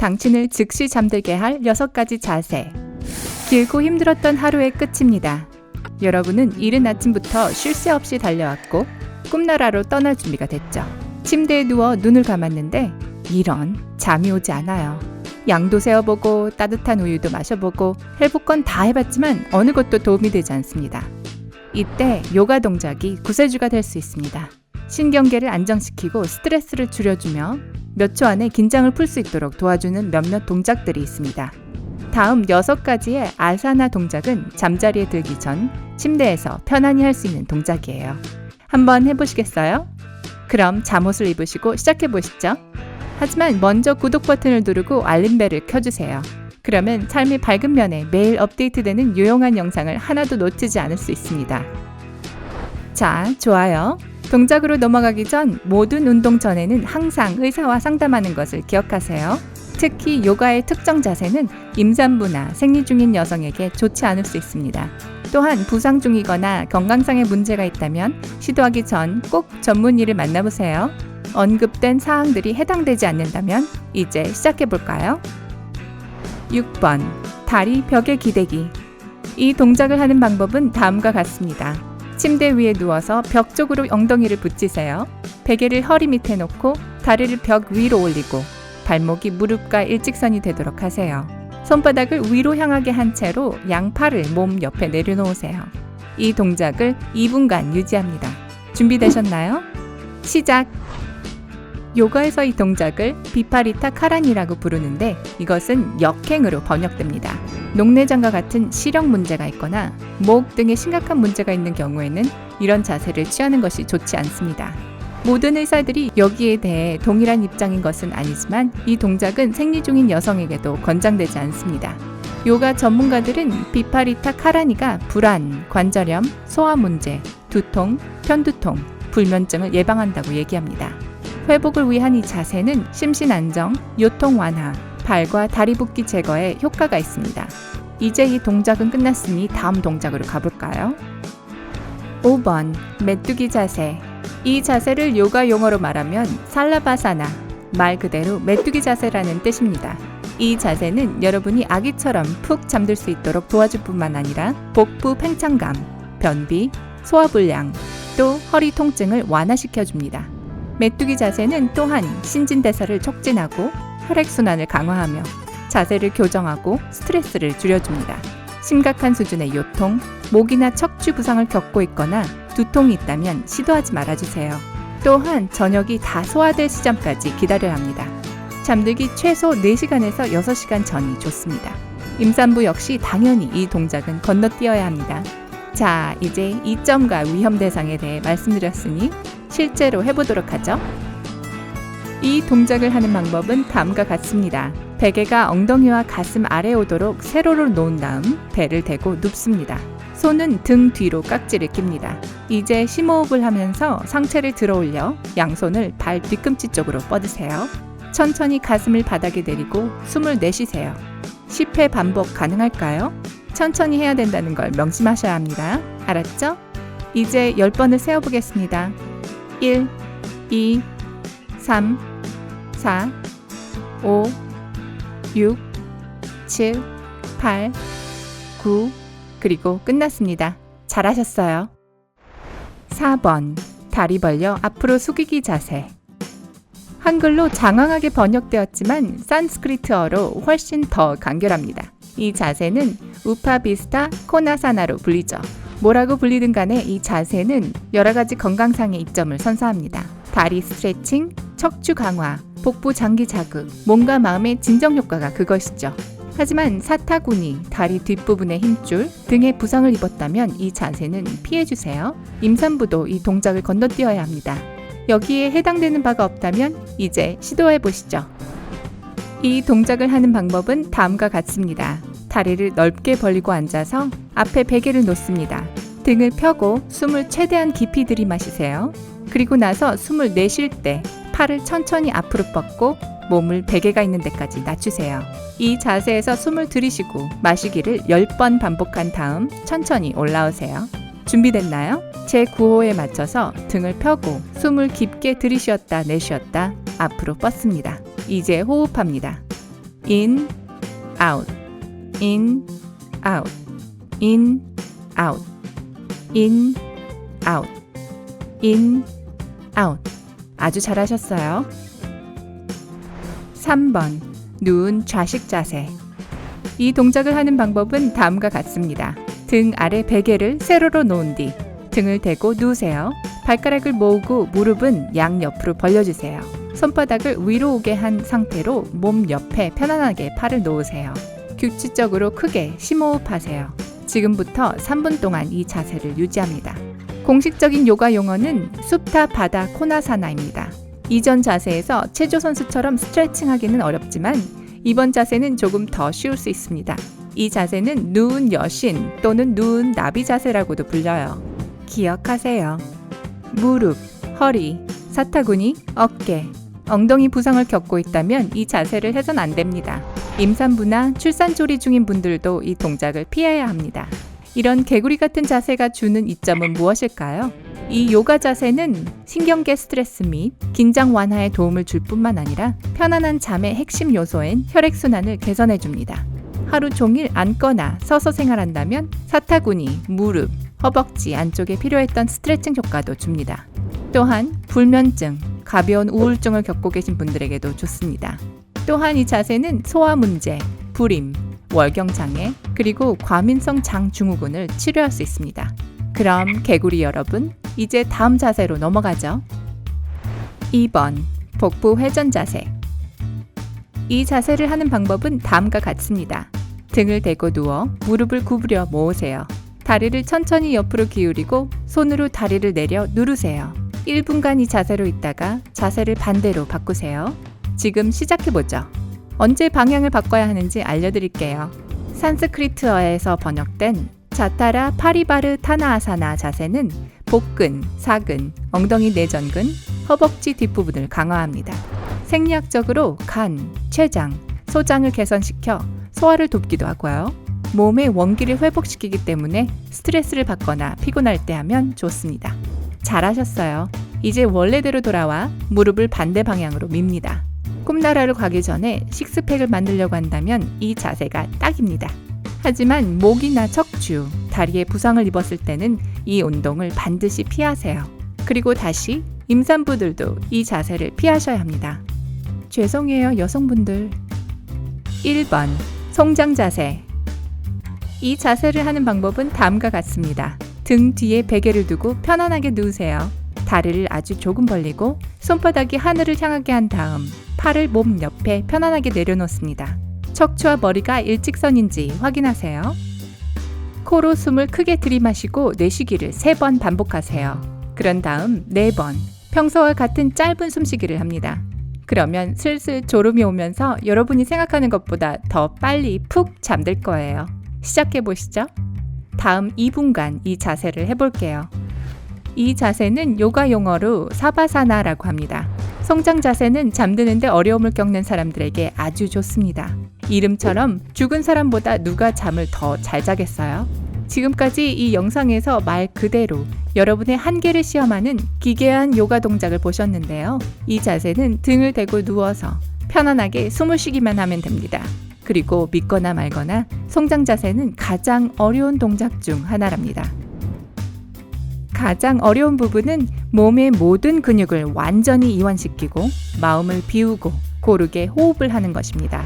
당신을 즉시 잠들게 할 6가지 자세. 길고 힘들었던 하루의 끝입니다. 여러분은 이른 아침부터 쉴 새 없이 달려왔고 꿈나라로 떠날 준비가 됐죠. 침대에 누워 눈을 감았는데 이런 잠이 오지 않아요. 양도 세어보고 따뜻한 우유도 마셔보고 해볼 건 다 해봤지만 어느 것도 도움이 되지 않습니다. 이때 요가 동작이 구세주가 될 수 있습니다. 신경계를 안정시키고 스트레스를 줄여주며 몇 초 안에 긴장을 풀 수 있도록 도와주는 몇몇 동작들이 있습니다. 다음 6가지의 아사나 동작은 잠자리에 들기 전 침대에서 편안히 할 수 있는 동작이에요. 한번 해보시겠어요? 그럼 잠옷을 입으시고 시작해보시죠. 하지만 먼저 구독 버튼을 누르고 알림벨을 켜주세요. 그러면 삶의 밝은 면에 매일 업데이트되는 유용한 영상을 하나도 놓치지 않을 수 있습니다. 자, 좋아요. 동작으로 넘어가기 전 모든 운동 전에는 항상 의사와 상담하는 것을 기억하세요. 특히 요가의 특정 자세는 임산부나 생리 중인 여성에게 좋지 않을 수 있습니다. 또한 부상 중이거나 건강상의 문제가 있다면 시도하기 전 꼭 전문의를 만나보세요. 언급된 사항들이 해당되지 않는다면 이제 시작해볼까요? 6번. 다리 벽에 기대기. 이 동작을 하는 방법은 다음과 같습니다. 침대 위에 누워서 벽 쪽으로 엉덩이를 붙이세요. 베개를 허리 밑에 놓고 다리를 벽 위로 올리고 발목이 무릎과 일직선이 되도록 하세요. 손바닥을 위로 향하게 한 채로 양팔을 몸 옆에 내려놓으세요. 이 동작을 2분간 유지합니다. 준비되셨나요? 시작! 요가에서 이 동작을 비파리타 카란이라고 부르는데 이것은 역행으로 번역됩니다. 녹내장과 같은 시력 문제가 있거나 목 등에 심각한 문제가 있는 경우에는 이런 자세를 취하는 것이 좋지 않습니다. 모든 의사들이 여기에 대해 동일한 입장인 것은 아니지만 이 동작은 생리 중인 여성에게도 권장되지 않습니다. 요가 전문가들은 비파리타 카라니가 불안, 관절염, 소화 문제, 두통, 편두통, 불면증을 예방한다고 얘기합니다. 회복을 위한 이 자세는 심신 안정, 요통 완화, 발과 다리 붓기 제거에 효과가 있습니다. 이제 이 동작은 끝났으니 다음 동작으로 가볼까요? 5번. 메뚜기 자세. 이 자세를 요가 용어로 말하면 살라바사나, 말 그대로 메뚜기 자세라는 뜻입니다. 이 자세는 여러분이 아기처럼 푹 잠들 수 있도록 도와줄 뿐만 아니라 복부 팽창감, 변비, 소화불량, 또 허리 통증을 완화시켜줍니다. 메뚜기 자세는 또한 신진대사를 촉진하고 혈액순환을 강화하며 자세를 교정하고 스트레스를 줄여줍니다. 심각한 수준의 요통, 목이나 척추 부상을 겪고 있거나 두통이 있다면 시도하지 말아주세요. 또한 저녁이 다 소화될 시점까지 기다려야 합니다. 잠들기 최소 4시간에서 6시간 전이 좋습니다. 임산부 역시 당연히 이 동작은 건너뛰어야 합니다. 자, 이제 이점과 위험 대상에 대해 말씀드렸으니 실제로 해보도록 하죠. 이 동작을 하는 방법은 다음과 같습니다. 베개가 엉덩이와 가슴 아래에 오도록 세로로 놓은 다음 배를 대고 눕습니다. 손은 등 뒤로 깍지를 낍니다. 이제 심호흡을 하면서 상체를 들어 올려 양손을 발 뒤꿈치 쪽으로 뻗으세요. 천천히 가슴을 바닥에 내리고 숨을 내쉬세요. 10회 반복 가능할까요? 천천히 해야 된다는 걸 명심하셔야 합니다. 알았죠? 이제 10번을 세어보겠습니다. 1, 2, 3, 4, 5, 6, 7, 8, 9, 그리고 끝났습니다. 잘하셨어요. 4번. 다리 벌려 앞으로 숙이기 자세. 한글로 장황하게 번역되었지만 산스크리트어로 훨씬 더 간결합니다. 이 자세는 우파비스타 코나사나로 불리죠. 뭐라고 불리든 간에 이 자세는 여러 가지 건강상의 이점을 선사합니다. 다리 스트레칭, 척추 강화, 복부 장기 자극, 몸과 마음의 진정 효과가 그것이죠. 하지만 사타구니, 다리 뒷부분의 힘줄 등의 부상을 입었다면 이 자세는 피해주세요. 임산부도 이 동작을 건너뛰어야 합니다. 여기에 해당되는 바가 없다면 이제 시도해보시죠. 이 동작을 하는 방법은 다음과 같습니다. 다리를 넓게 벌리고 앉아서 앞에 베개를 놓습니다. 등을 펴고 숨을 최대한 깊이 들이마시세요. 그리고 나서 숨을 내쉴 때 팔을 천천히 앞으로 뻗고 몸을 베개가 있는 데까지 낮추세요. 이 자세에서 숨을 들이쉬고 마시기를 10번 반복한 다음 천천히 올라오세요. 준비됐나요? 제 9호에 맞춰서 등을 펴고 숨을 깊게 들이쉬었다 내쉬었다 앞으로 뻗습니다. 이제 호흡합니다. in, out, in, out, in, out, in, out, in, out. 아주 잘하셨어요. 3번, 누운 좌식 자세. 이 동작을 하는 방법은 다음과 같습니다. 등 아래 베개를 세로로 놓은 뒤 등을 대고 누우세요. 발가락을 모으고 무릎은 양옆으로 벌려주세요. 손바닥을 위로 오게 한 상태로 몸 옆에 편안하게 팔을 놓으세요. 규칙적으로 크게 심호흡하세요. 지금부터 3분 동안 이 자세를 유지합니다. 공식적인 요가 용어는 수프타 바다 코나사나입니다. 이전 자세에서 체조 선수처럼 스트레칭하기는 어렵지만 이번 자세는 조금 더 쉬울 수 있습니다. 이 자세는 누운 여신 또는 누운 나비 자세라고도 불려요. 기억하세요. 무릎, 허리, 사타구니, 어깨, 엉덩이 부상을 겪고 있다면 이 자세를 해선 안 됩니다. 임산부나 출산조리 중인 분들도 이 동작을 피해야 합니다. 이런 개구리 같은 자세가 주는 이점은 무엇일까요? 이 요가 자세는 신경계 스트레스 및 긴장 완화에 도움을 줄 뿐만 아니라 편안한 잠의 핵심 요소인 혈액순환을 개선해 줍니다. 하루 종일 앉거나 서서 생활한다면 사타구니, 무릎, 허벅지 안쪽에 필요했던 스트레칭 효과도 줍니다. 또한 불면증, 가벼운 우울증을 겪고 계신 분들에게도 좋습니다. 또한 이 자세는 소화 문제, 불임, 월경장애, 그리고 과민성 장증후군을 치료할 수 있습니다. 그럼 개구리 여러분, 이제 다음 자세로 넘어가죠. 2번, 복부 회전 자세. 이 자세를 하는 방법은 다음과 같습니다. 등을 대고 누워 무릎을 구부려 모으세요. 다리를 천천히 옆으로 기울이고 손으로 다리를 내려 누르세요. 1분간 이 자세로 있다가 자세를 반대로 바꾸세요. 지금 시작해보죠. 언제 방향을 바꿔야 하는지 알려드릴게요. 산스크리트어에서 번역된 자타라 파리바르 타나아사나 자세는 복근, 사근, 엉덩이 내전근, 허벅지 뒷부분을 강화합니다. 생리학적으로 간, 췌장, 소장을 개선시켜 소화를 돕기도 하고요. 몸의 원기를 회복시키기 때문에 스트레스를 받거나 피곤할 때 하면 좋습니다. 잘하셨어요. 이제 원래대로 돌아와 무릎을 반대 방향으로 밉니다. 꿈나라로 가기 전에 식스팩을 만들려고 한다면 이 자세가 딱입니다. 하지만 목이나 척추, 다리에 부상을 입었을 때는 이 운동을 반드시 피하세요. 그리고 다시 임산부들도 이 자세를 피하셔야 합니다. 죄송해요, 여성분들. 1번, 송장 자세. 이 자세를 하는 방법은 다음과 같습니다. 등 뒤에 베개를 두고 편안하게 누우세요. 다리를 아주 조금 벌리고 손바닥이 하늘을 향하게 한 다음 팔을 몸 옆에 편안하게 내려놓습니다. 척추와 머리가 일직선인지 확인하세요. 코로 숨을 크게 들이마시고 내쉬기를 3번 반복하세요. 그런 다음 4번, 평소와 같은 짧은 숨쉬기를 합니다. 그러면 슬슬 졸음이 오면서 여러분이 생각하는 것보다 더 빨리 푹 잠들 거예요. 시작해 보시죠. 다음 2분간 이 자세를 해볼게요. 이 자세는 요가 용어로 사바사나라고 합니다. 송장 자세는 잠드는데 어려움을 겪는 사람들에게 아주 좋습니다. 이름처럼 죽은 사람보다 누가 잠을 더 잘 자겠어요? 지금까지 이 영상에서 말 그대로 여러분의 한계를 시험하는 기괴한 요가 동작을 보셨는데요. 이 자세는 등을 대고 누워서 편안하게 숨을 쉬기만 하면 됩니다. 그리고 믿거나 말거나 송장 자세는 가장 어려운 동작 중 하나랍니다. 가장 어려운 부분은 몸의 모든 근육을 완전히 이완시키고 마음을 비우고 고르게 호흡을 하는 것입니다.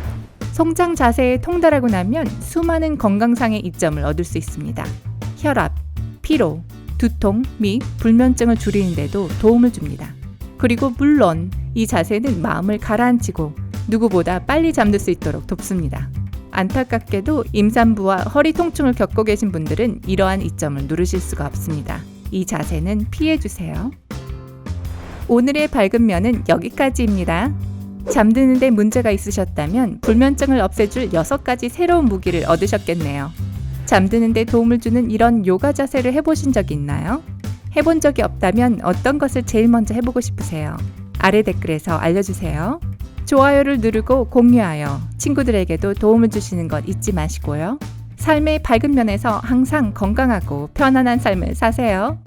송장 자세에 통달하고 나면 수많은 건강상의 이점을 얻을 수 있습니다. 혈압, 피로, 두통 및 불면증을 줄이는 데도 도움을 줍니다. 그리고 물론 이 자세는 마음을 가라앉히고 누구보다 빨리 잠들 수 있도록 돕습니다. 안타깝게도 임산부와 허리 통증을 겪고 계신 분들은 이러한 이점을 누르실 수가 없습니다. 이 자세는 피해주세요. 오늘의 밝은 면은 여기까지입니다. 잠드는데 문제가 있으셨다면 불면증을 없애줄 6가지 새로운 무기를 얻으셨겠네요. 잠드는데 도움을 주는 이런 요가 자세를 해보신 적이 있나요? 해본 적이 없다면 어떤 것을 제일 먼저 해보고 싶으세요? 아래 댓글에서 알려주세요. 좋아요를 누르고 공유하여 친구들에게도 도움을 주시는 것 잊지 마시고요. 삶의 밝은 면에서 항상 건강하고 편안한 삶을 사세요.